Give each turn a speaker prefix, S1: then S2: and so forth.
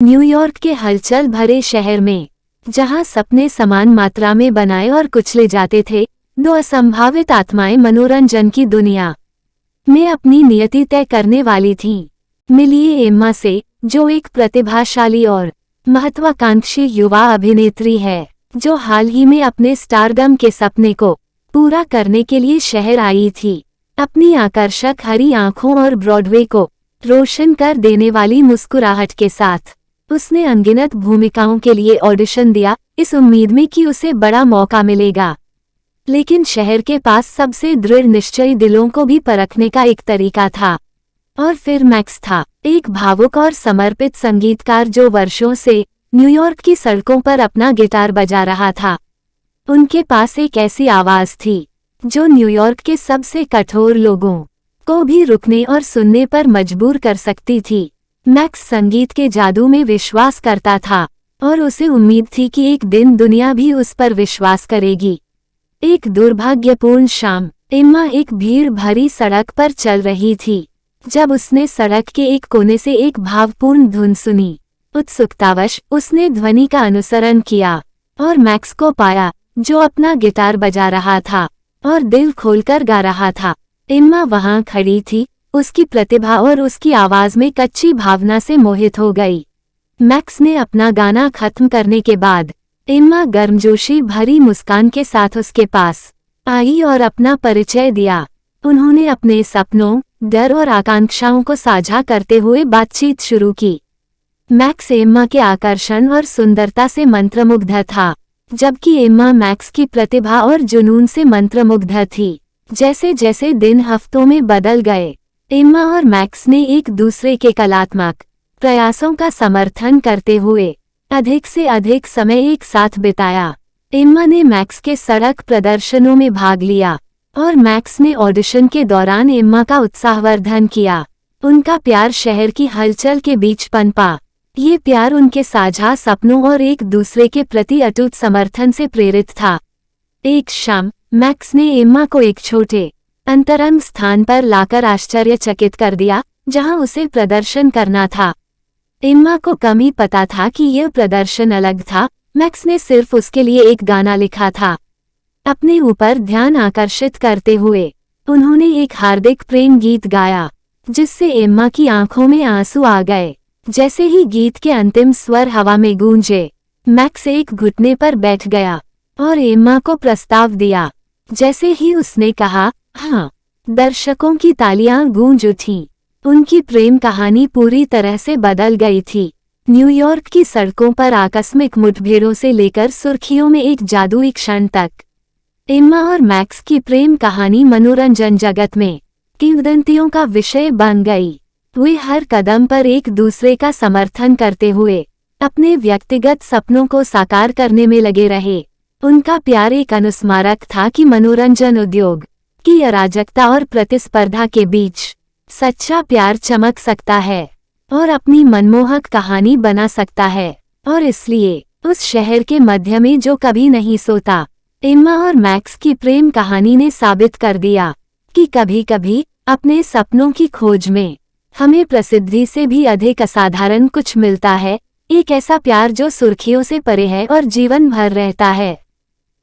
S1: New York के हलचल भरे शहर में, जहां सपने समान मात्रा में बनाए और कुचले जाते थे, दो असंभावित आत्माएं मनोरंजन की दुनिया में अपनी नियति तय करने वाली थीं। मिलिए एम्मा से, जो एक प्रतिभाशाली और महत्वाकांक्षी युवा अभिनेत्री है, जो हाल ही में अपने स्टारडम के सपने को पूरा करने के लिए शहर आई थी। अपनी आकर्षक हरी आंखों और ब्रॉडवे को रोशन कर देने वाली मुस्कुराहट के साथ उसने अनगिनत भूमिकाओं के लिए ऑडिशन दिया, इस उम्मीद में कि उसे बड़ा मौका मिलेगा। लेकिन शहर के पास सबसे दृढ़ निश्चयी दिलों को भी परखने का एक तरीका था। और फिर मैक्स था, एक भावुक और समर्पित संगीतकार जो वर्षों से न्यूयॉर्क की सड़कों पर अपना गिटार बजा रहा था। उनके पास एक ऐसी आवाज थी जो न्यूयॉर्क के सबसे कठोर लोगों को भी रुकने और सुनने पर मजबूर कर सकती थी। मैक्स संगीत के जादू में विश्वास करता था और उसे उम्मीद थी कि एक दिन दुनिया भी उस पर विश्वास करेगी। एक दुर्भाग्यपूर्ण शाम, एम्मा एक भीड़ भरी सड़क पर चल रही थी जब उसने सड़क के एक कोने से एक भावपूर्ण धुन सुनी। उत्सुकतावश उसने ध्वनि का अनुसरण किया और मैक्स को पाया, जो अपना गिटार बजा रहा था और दिल खोलकर गा रहा था। एम्मा वहां खड़ी थी, उसकी प्रतिभा और उसकी आवाज में कच्ची भावना से मोहित हो गई। मैक्स ने अपना गाना खत्म करने के बाद एम्मा गर्मजोशी भरी मुस्कान के साथ उसके पास आई और अपना परिचय दिया। उन्होंने अपने सपनों, डर और आकांक्षाओं को साझा करते हुए बातचीत शुरू की। मैक्स एम्मा के आकर्षण और सुंदरता से मंत्रमुग्ध था, जबकि एम्मा मैक्स की प्रतिभा और जुनून से मंत्रमुग्ध थी। जैसे जैसे दिन हफ्तों में बदल गए, एम्मा और मैक्स ने एक दूसरे के कलात्मक प्रयासों का समर्थन करते हुए अधिक से अधिक समय एक साथ बिताया। एम्मा ने मैक्स के सड़क प्रदर्शनों में भाग लिया और मैक्स ने ऑडिशन के दौरान एम्मा का उत्साहवर्धन किया। उनका प्यार शहर की हलचल के बीच पनपा। ये प्यार उनके साझा सपनों और एक दूसरे के प्रति अटूट समर्थन से प्रेरित था। एक शाम, मैक्स ने एम्मा को एक छोटे अंतरंग स्थान पर लाकर आश्चर्यचकित कर दिया, जहां उसे प्रदर्शन करना था। एम्मा को कम ही पता था कि यह प्रदर्शन अलग था। मैक्स ने सिर्फ उसके लिए एक गाना लिखा था। अपने ऊपर ध्यान आकर्षित करते हुए उन्होंने एक हार्दिक प्रेम गीत गाया, जिससे एम्मा की आंखों में आंसू आ गए। जैसे ही गीत के अंतिम स्वर हवा में गूंजे, मैक्स एक घुटने पर बैठ गया और एम्मा को प्रस्ताव दिया। जैसे ही उसने कहा हाँ, दर्शकों की तालियां गूंज उठीं। उनकी प्रेम कहानी पूरी तरह से बदल गई थी। न्यूयॉर्क की सड़कों पर आकस्मिक मुठभेड़ों से लेकर सुर्खियों में एक जादुई क्षण तक, एम्मा और मैक्स की प्रेम कहानी मनोरंजन जगत में किंवदंतियों का विषय बन गई। वे हर कदम पर एक दूसरे का समर्थन करते हुए अपने व्यक्तिगत सपनों को साकार करने में लगे रहे। उनका प्यार एक अनुस्मारक था कि मनोरंजन उद्योग की अराजकता और प्रतिस्पर्धा के बीच सच्चा प्यार चमक सकता है और अपनी मनमोहक कहानी बना सकता है। और इसलिए उस शहर के मध्य में जो कभी नहीं सोता, एम्मा और मैक्स की प्रेम कहानी ने साबित कर दिया कि कभी-कभी अपने सपनों की खोज में हमें प्रसिद्धि से भी अधिक असाधारण कुछ मिलता है। एक ऐसा प्यार जो सुर्खियों से परे है और जीवन भर रहता है।